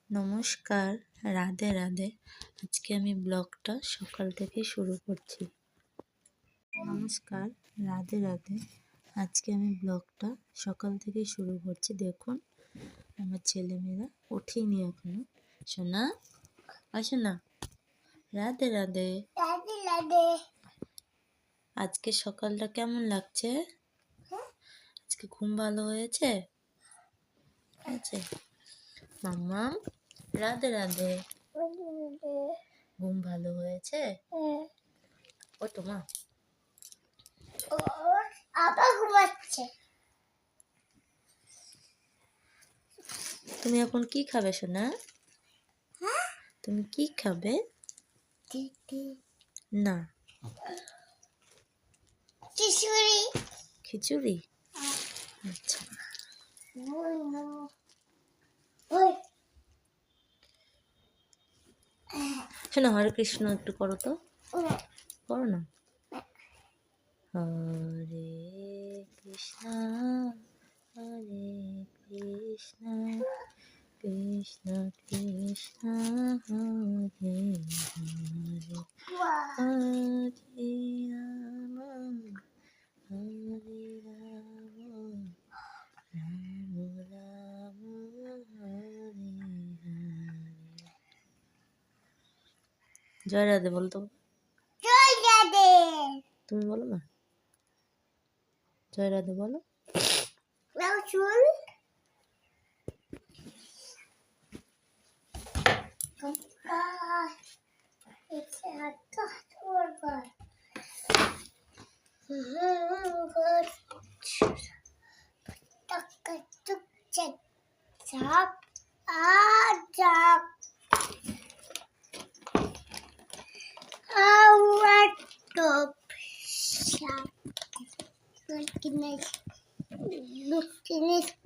নমস্কার, রাধে রাধে। আজকে আমি ব্লগটা সকাল থেকে শুরু করছি। নমস্কার, রাধে রাধে। আজকে আমি ব্লগটা সকাল থেকে শুরু করছি। দেখুন আমার ছেলেমেয়েরা ওঠেনি এখনো। শোনা আসো না, রাধে রাধে। আজকে সকালটা কেমন লাগছে? আজকে ঘুম ভালো হয়েছে? মাম্মা রাধে রাধে। ঘুম ভালো হয়েছে? ও তোমা আবার ঘুমাচ্ছে। তুমি এখন কি খাবে সোনা? তুমি কি খাবে? না, খিচুড়ি। খিচুড়ি। আচ্ছা, শোনো হরে কৃষ্ণ একটু করো তো, করো না। হরে কৃষ্ণ হরে কৃষ্ণ কৃষ্ণ কৃষ্ণ হরে হরে হরে রাম হরে রাম রাম রাম হরে হরে। জয় রাধে বলতো। জয় রাধে। তুমি বলো না, জয় রাধে বলো। নাও চুল।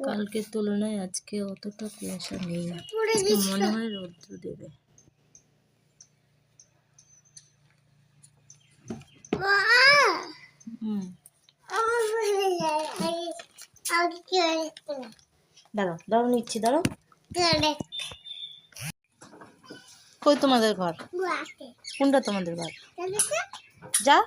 কালকের তুলনায় আজকে অতটা কুয়াশা নেই, আজকে মনে হয় রৌদ্র দেবে। দাঁড়াও দাঁড়াও, নিচ্ছি, দাঁড়াও। কই তোমাদের ঘর? কোনটা তোমাদের ঘর? যা।